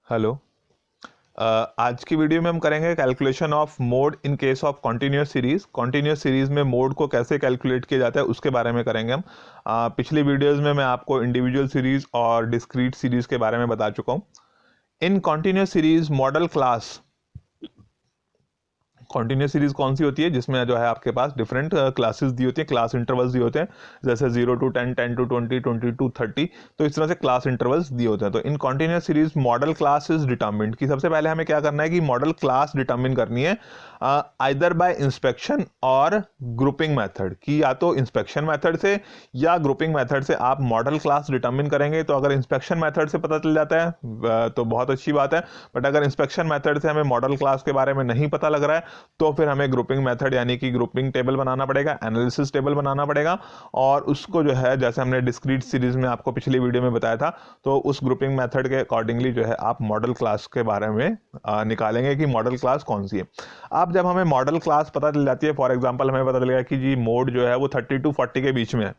Hello. आज की video में हम करेंगे calculation of mode in case of continuous series. Continuous series में मोड को कैसे कैलकुलेट किया जाता है उसके बारे में करेंगे हम। पिछली वीडियोस में मैं आपको इंडिविजुअल सीरीज और डिस्क्रीट सीरीज के बारे में बता चुका हूँ। In continuous series model class, continuous series कौन सी होती है जिसमें जो है आपके पास डिफरेंट क्लासेस दी होती है, क्लास इंटरवल्स दिए होते हैं, जैसे 0 to 10, 10 to 20, 20 to 30। तो इस तरह से क्लास इंटरवल्स दिए होते हैं। तो in continuous series model class is determined कि सबसे पहले हमें क्या करना है कि मॉडल क्लास डिटर्मिन करनी है आइदर बाय इंस्पेक्शन और ग्रुपिंग मेथड, कि या तो इंस्पेक्शन मेथड से या ग्रुपिंग मेथड से आप मॉडल क्लास डिटर्मिन करेंगे। तो अगर इंस्पेक्शन मेथड से पता चल जाता है तो बहुत अच्छी बात है, बट अगर इंस्पेक्शन मेथड से हमें मॉडल क्लास के बारे में नहीं पता लग रहा है तो फिर हमें ग्रुपिंग मेथड यानी कि ग्रुपिंग टेबल बनाना पड़ेगा, एनालिसिस टेबल बनाना पड़ेगा, और उसको जो है जैसे हमने डिस्क्रीट सीरीज में आपको पिछली वीडियो में बताया था, तो उस ग्रुपिंग मेथड के अकॉर्डिंगली जो है आप मॉडल क्लास के बारे में निकालेंगे कि मॉडल क्लास कौन सी है। अब जब हमें मॉडल क्लास पता चल जाती है, फॉर एग्जांपल हमें पता चल गया कि जी मोड जो है वो 30 to 40 के बीच में है।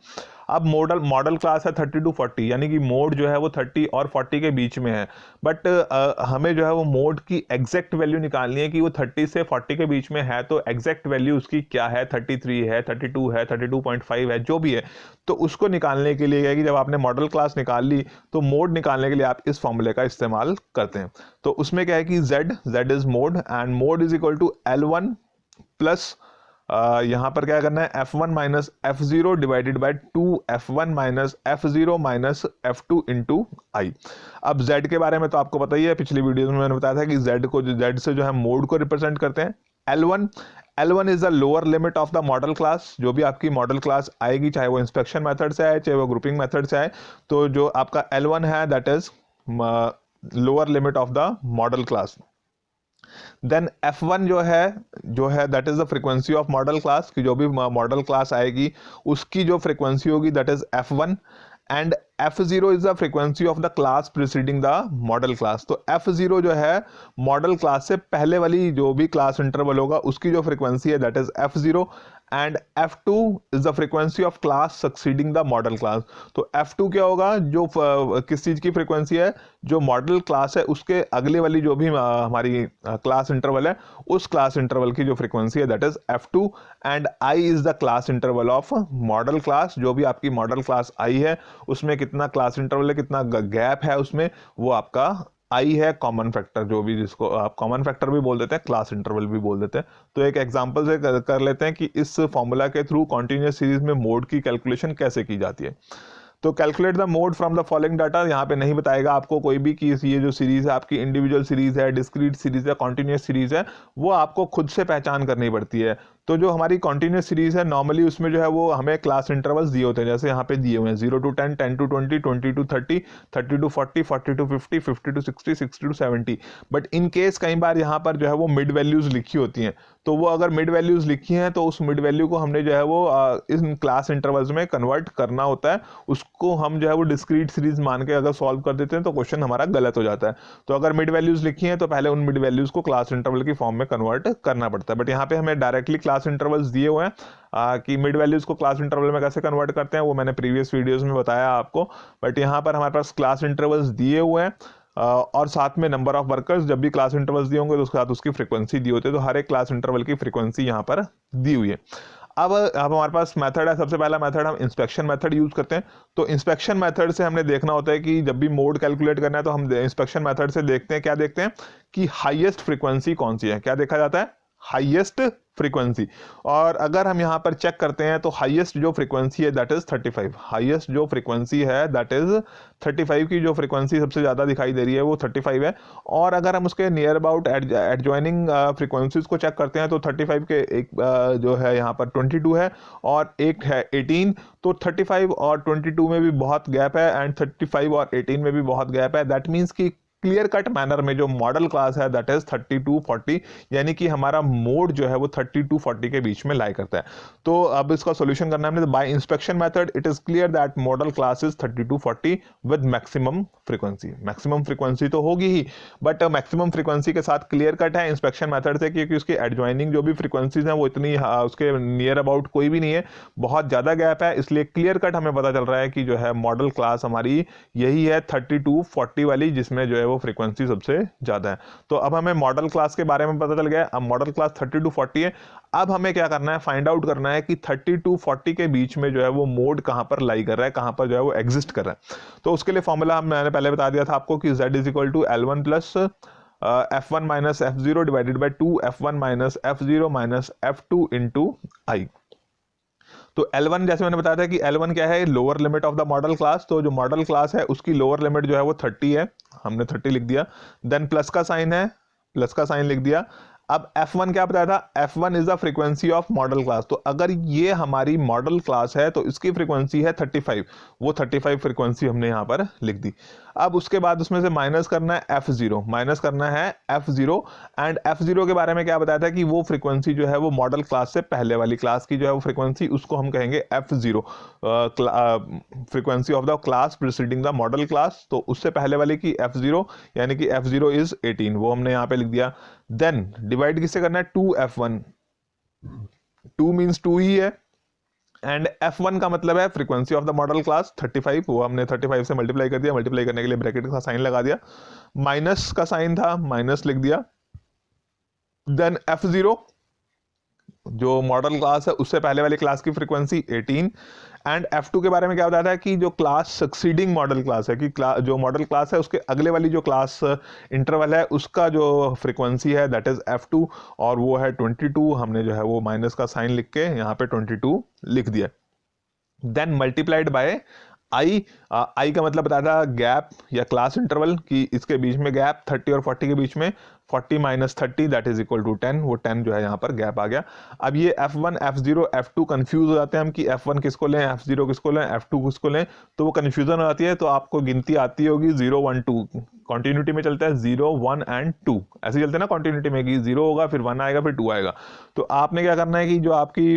अब मॉडल क्लास है 30 to 40, यानी कि मोड जो है वो 30 और 40 के बीच में है, बट हमें जो है वो मोड की एग्जैक्ट वैल्यू निकालनी है कि वो 30 से 40 के बीच में है, तो एग्जैक्ट वैल्यू उसकी क्या है, 33 है, 32 है, 32.5 है, जो भी है। तो उसको निकालने के लिए क्या है कि जब आपने मॉडल क्लास निकाल ली तो मोड निकालने के लिए आप इस फॉर्मूले का इस्तेमाल करते हैं। तो उसमें क्या है कि z is mode and mode is equal to L1 plus यहां पर क्या करना है f1 minus f0 divided by 2f1 minus f0 minus f2 into i. अब z के बारे में तो आपको पता ही है, पिछली वीडियो में मैंने बताया था कि z से जो है मोड को रिप्रेजेंट करते हैं। L1 is the lower limit of the modal class. जो भी आपकी मॉडल क्लास आएगी, चाहे वो इंस्पेक्शन मेथड से आए चाहे वो ग्रुपिंग मेथड से आए, तो जो आपका L1 है that is lower limit of the modal class. Then F1 जो है that is the frequency of modal class, की जो भी मॉडल क्लास आएगी उसकी जो फ्रीक्वेंसी होगी that is F1। And F0 is the frequency of the class preceding the modal class. तो F0 जो है मॉडल क्लास से पहले वाली जो भी क्लास इंटरवल होगा उसकी जो फ्रीक्वेंसी है that is F0। And F2 is the frequency of class succeeding the modal class. तो F2 क्या होगा, जो किस चीज की फ्रीक्वेंसी है, जो मॉडल क्लास है उसके अगले वाली जो भी हमारी क्लास इंटरवल है उस क्लास इंटरवल की जो फ्रीक्वेंसी है that is F2। And I is the class interval of modal class. जो भी आपकी मॉडल क्लास आई है उसमें कितना क्लास इंटरवल है, कितना गैप है उसमें, वो आपका आई है कॉमन फैक्टर, जो भी जिसको आप कॉमन फैक्टर भी बोल देते हैं, क्लास इंटरवल भी बोल देते हैं। तो एक एग्जांपल से कर लेते हैं कि इस फॉर्मूला के थ्रू कॉन्टिन्यूस सीरीज में मोड की कैलकुलेशन कैसे की जाती है। तो calculate the mode from the following data, यहाँ पे नहीं बताएगा आपको कोई भी कि ये जो सीरीज है आपकी इंडिविजुअल सीरीज है, डिस्क्रीट सीरीज है, कॉन्टिन्यूस सीरीज है, वो आपको खुद से पहचान करनी पड़ती है। तो जो हमारी कॉन्टिन्यूस सीरीज है नॉर्मली उसमें जो है वो हमें क्लास इंटरवल्स दिए होते हैं, जैसे यहाँ पे दिए हुए हैं 0 to 10, 10 to 20, 20 to 30, 30 to 40, 40 to 50, 50 to 60, 60 to 70। But in case कई बार यहाँ पर जो है वो मिड वैल्यूज लिखी होती हैं, तो वो अगर मिड वैल्यूज लिखी हैं तो उस मिड वैल्यू को हमने जो है वो इन क्लास इंटरवल्स में कन्वर्ट करना होता है। उसको हम जो है वो डिस्क्रीट सीरीज मान के अगर सॉल्व कर देते हैं तो क्वेश्चन हमारा गलत हो जाता है। तो अगर मिड वैल्यूज लिखी हैं तो पहले उन मिड वैल्यूज को क्लास इंटरवल की फॉर्म में कन्वर्ट करना पड़ता है। बट यहाँ पे हमें डायरेक्टली क्लास इंटरवल्स दिए हुए हैं कि मिड वैल्यूज को क्लास इंटरवल में कैसे कन्वर्ट करते हैं, वो मैंने प्रीवियस वीडियोस में बताया आपको। बट यहाँ पर हमारे पास क्लास इंटरवल्स दिए हुए हैं और साथ में नंबर ऑफ वर्कर्स, जब भी क्लास इंटरवल्स दिए होंगे तो उसके साथ उसकी फ्रीक्वेंसी दी होती है। तो हर एक क्लास इंटरवल की फ्रीक्वेंसी यहाँ पर दी हुई है। अब हमारे पास मेथड है, सबसे पहला मेथड हम इंस्पेक्शन मेथड यूज करते हैं। तो इंस्पेक्शन मेथड से हमने देखना होता है कि जब भी मोड कैलकुलेट करना है तो हम इंस्पेक्शन मेथड से देखते हैं, क्या देखते हैं कि हाईएस्ट फ्रीक्वेंसी कौन सी है, क्या देखा जाता है, हाईएस्ट फ्रीक्वेंसी। और अगर हम यहाँ पर चेक करते हैं तो हाईएस्ट जो फ्रीक्वेंसी है दैट इज 35। हाईएस्ट जो फ्रीक्वेंसी है दैट इज 35 की जो फ्रीक्वेंसी सबसे ज्यादा दिखाई दे रही है वो 35 है। और अगर हम उसके नियर अबाउट एडजॉइनिंग फ्रीक्वेंसीज को चेक करते हैं तो 35 के एक जो है यहाँ पर 22 है और एक है 18। तो 35 और 22 में भी बहुत गैप है एंड 35 और 18 में भी बहुत गैप है। दैट मीन्स कि क्लियर कट मैनर में जो मॉडल क्लास है दैट इज 30 to 40, यानी कि हमारा मोड जो है वो 30 to 40 के बीच में लाई करता है। तो अब इसका सॉल्यूशन करना है हमने, bye inspection method it is clear that model class is 30 to 40 with maximum frequency. Maximum frequency तो होगी ही, बट मैक्सिमम फ्रीक्वेंसी के साथ क्लियर कट है इंस्पेक्शन मेथड से, क्योंकि उसकी एडजॉइनिंग जो भी फ्रीक्वेंसीज हैं वो इतनी उसके नियर अबाउट कोई भी नहीं है, बहुत ज्यादा गैप है। इसलिए क्लियर कट हमें पता चल रहा है कि जो है मॉडल क्लास हमारी यही है 30 to 40 वाली, जिसमें जो है वो फ्रीक्वेंसी सबसे ज़्यादा है। तो अब हमें मॉडल क्लास के बारे में पता चल गया। अब मॉडल क्लास 30 to 40 है। अब हमें क्या करना है, फाइंड आउट करना है कि 30 to 40 के बीच में जो है वो मोड कहाँ पर लाई कर रहा है, कहाँ पर जो है वो एग्जिस्ट कर रहा है। तो उसके लिए फॉर्मूला मैंने पहले बता दिया था आपको कि z is equal to L1 plus F1 minus F0 divided by 2 F1 minus F0 minus F2 into i. तो L1 जैसे मैंने बताया था कि L1 क्या है, lower limit of the modal class. तो जो मॉडल क्लास है उसकी लोअर लिमिट जो है वो 30 है, हमने 30 लिख दिया। देन प्लस का साइन है, प्लस का साइन लिख दिया। अब F1 क्या बताया था, F1 is the frequency of modal class. तो अगर ये हमारी मॉडल क्लास है तो इसकी फ्रीक्वेंसी है 35, वो 35 फ्रीक्वेंसी हमने यहाँ पर लिख दी। अब उसके बाद उसमें से माइनस करना है F0, माइनस करना है F0। एंड F0 के बारे में क्या बताया था कि वो फ्रीक्वेंसी जो है वो मॉडल क्लास से पहले वाली क्लास की जो है वो फ्रीक्वेंसी, उसको हम कहेंगे F0, frequency of the class preceding the modal class. तो उससे पहले वाले की F0, यानी कि F0 इज 18, वो हमने यहाँ पे लिख दिया। देन डिवाइड किससे करना है, 2F1, 2 मीन्स 2 ही है, एंड F1 का मतलब है frequency of the modal class 35, वो हमने 35 से मल्टीप्लाई कर दिया। मल्टीप्लाई करने के लिए ब्रैकेट का साइन लगा दिया, माइनस का साइन था, माइनस लिख दिया। देन F0 जो मॉडल क्लास है उससे पहले वाली क्लास की फ्रीक्वेंसी 18। एंड F2 के बारे में क्या बताया था कि जो क्लास सक्सीडिंग मॉडल क्लास है, कि जो मॉडल क्लास है उसके अगले वाली जो क्लास इंटरवल है उसका जो फ्रीक्वेंसी है दैट इज F2, और वो है 22। हमने जो है वो माइनस का साइन लिख के यहाँ पे 22 लिख दिया। देन मल्टीप्लाइड बाय आई, आई का मतलब बताया था गैप या क्लास इंटरवल, कि इसके बीच में गैप 30 और 40 के बीच में 40 minus 30 that is equal to 10, वो 10 जो है यहाँ पर गैप आ गया। अब ये F1, F0, F2 कंफ्यूज हो जाते हैं हम कि F1 किसको लें, F0 किसको लें, F2 किसको लें, तो वो कंफ्यूजन हो जाती है। तो आपको गिनती आती होगी 0 1 2, कॉन्टिन्यूटी में चलता है 0 1 एंड 2, ऐसे चलते हैं ना कॉन्टिन्यूटी में कि 0 होगा फिर 1 आएगा फिर 2 आएगा। तो आपने क्या करना है कि जो आपकी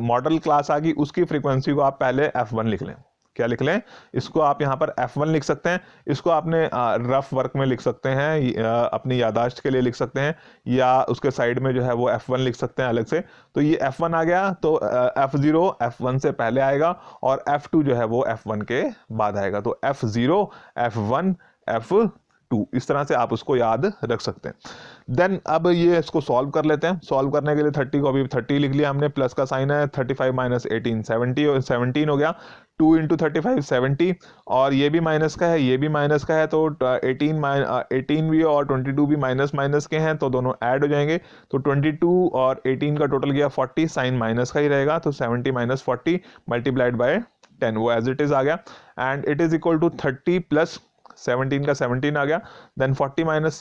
मॉडल क्लास आ गई उसकी फ्रीक्वेंसी को आप पहले F1 लिख लें। क्या लिख लें, इसको आप यहाँ पर F1 लिख सकते हैं, इसको आपने रफ वर्क में लिख सकते हैं, अपनी यादाश्त के लिए लिख सकते हैं, या उसके साइड में जो है वो F1 लिख सकते हैं अलग से। तो ये F1 आ गया, तो F0 F1 से पहले आएगा और F2 जो है वो F1 के बाद आएगा। तो F0 F1 F2, इस तरह से आप उसको याद रख सकते हैं। देन अब ये इसको सॉल्व कर लेते हैं। सॉल्व करने के लिए 30 को अभी 30 लिख लिया हमने, प्लस का साइन है, 35 माइनस 18 17 हो गया, 2 इंटू 35 70, और ये भी माइनस का है, ये भी माइनस का है, तो 18 भी और 22 भी माइनस माइनस के हैं, तो दोनों ऐड हो जाएंगे। तो 22 और 18 का टोटल गया 40, साइन माइनस का ही रहेगा, तो 70 माइनस 40 मल्टीप्लाइड बाय 10, वो एज इट इज आ गया। And it is equal to 30 plus 17 का 17 आ गया। Then 40 minus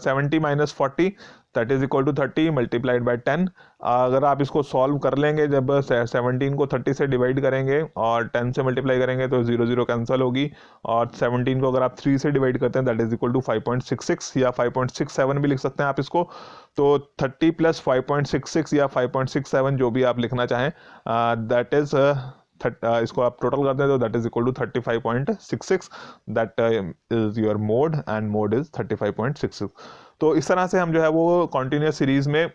70 minus 40 that is equal to 30 multiplied by 10। अगर आप इसको सॉल्व कर लेंगे, जब 17 को 30 से डिवाइड करेंगे और 10 से मल्टीप्लाई करेंगे तो 0 0 कैंसिल होगी, और 17 को अगर आप 3 से डिवाइड करते हैं दैट इज इक्वल टू 5.66 या 5.67 भी लिख सकते हैं आप इसको। तो 30 प्लस 5.66 या 5.67 जो भी आप लिखना चाहें, दैट इज इसको आप टोटल करते हैं तो that is equal to 35.66, that is your mode, and mode is 35.66। तो इस तरह से हम जो है वो कॉन्टिन्यूस सीरीज में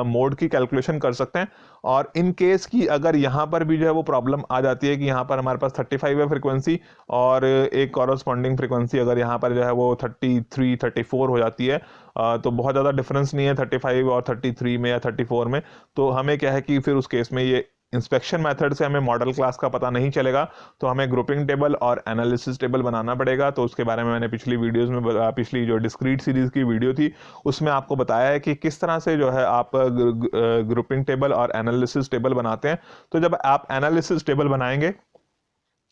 मोड की कैलकुलेशन कर सकते हैं। और इन केस की अगर यहाँ पर भी जो है वो प्रॉब्लम आ जाती है कि यहाँ पर हमारे पास 35 है फ्रीक्वेंसी और एक कॉरस्पॉन्डिंग फ्रीक्वेंसी अगर यहाँ पर जो है वो 33 34 हो जाती है, तो बहुत ज़्यादा डिफरेंस नहीं है 35 और 33 में या 34 में, तो हमें क्या है कि फिर उस केस में ये इंस्पेक्शन मेथड से हमें मॉडल क्लास का पता नहीं चलेगा, तो हमें ग्रुपिंग टेबल और एनालिसिस टेबल बनाना पड़ेगा। तो उसके बारे में मैंने पिछली वीडियोस में पिछली जो डिस्क्रीट सीरीज की वीडियो थी उसमें आपको बताया है कि किस तरह से जो है आप ग्रुपिंग टेबल और एनालिसिस टेबल बनाते हैं। तो जब आप एनालिसिस टेबल बनाएंगे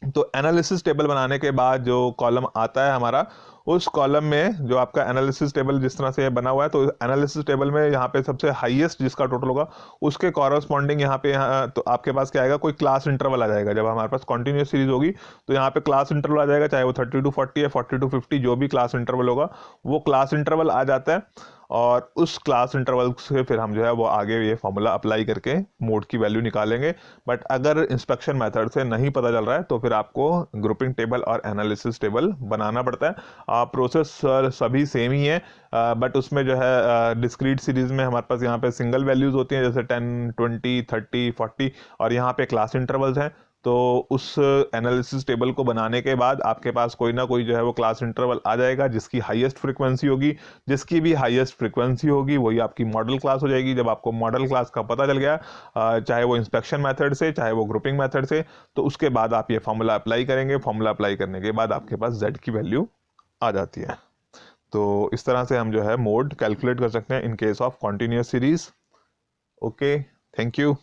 तो एनालिसिस टेबल बनाने के बाद जो कॉलम आता है हमारा, उस कॉलम में जो आपका एनालिसिस टेबल जिस तरह से बना हुआ है, तो एनालिसिस टेबल में यहाँ पे सबसे हाईएस्ट जिसका टोटल होगा उसके कॉरस्पॉन्डिंग यहाँ पे तो आपके पास क्या आएगा, कोई क्लास इंटरवल आ जाएगा। जब हमारे पास कॉन्टिन्यूस सीरीज होगी तो यहाँ पे क्लास इंटरवल आ जाएगा, चाहे वो 30 to 40 है, 40 to 50, जो भी क्लास इंटरवल होगा वो क्लास इंटरवल आ जाता है। और उस क्लास इंटरवल से फिर हम जो है वो आगे ये फॉर्मूला अप्लाई करके मोड की वैल्यू निकालेंगे। बट अगर इंस्पेक्शन मेथड से नहीं पता चल रहा है तो फिर आपको ग्रुपिंग टेबल और एनालिसिस टेबल बनाना पड़ता है। प्रोसेस सभी सेम ही है, बट उसमें जो है डिस्क्रीट सीरीज में हमारे पास यहाँ पे सिंगल वैल्यूज होती हैं, जैसे 10 20 30 40, और यहाँ पे क्लास इंटरवल्स हैं। तो उस एनालिसिस टेबल को बनाने के बाद आपके पास कोई ना कोई जो है वो क्लास इंटरवल आ जाएगा जिसकी हाईएस्ट फ्रीक्वेंसी होगी। जिसकी भी हाईएस्ट फ्रीक्वेंसी होगी वही आपकी मॉडल क्लास हो जाएगी। जब आपको मॉडल क्लास का पता चल गया, चाहे वो इंस्पेक्शन मेथड से चाहे वो ग्रुपिंग मेथड से, तो उसके बाद आप ये फॉर्मूला अप्लाई करेंगे। फॉर्मूला अप्लाई करने के बाद आपके पास z की वैल्यू आ जाती है। तो इस तरह से हम जो है मोड कैलकुलेट कर सकते हैं in case of continuous series. Okay, thank you.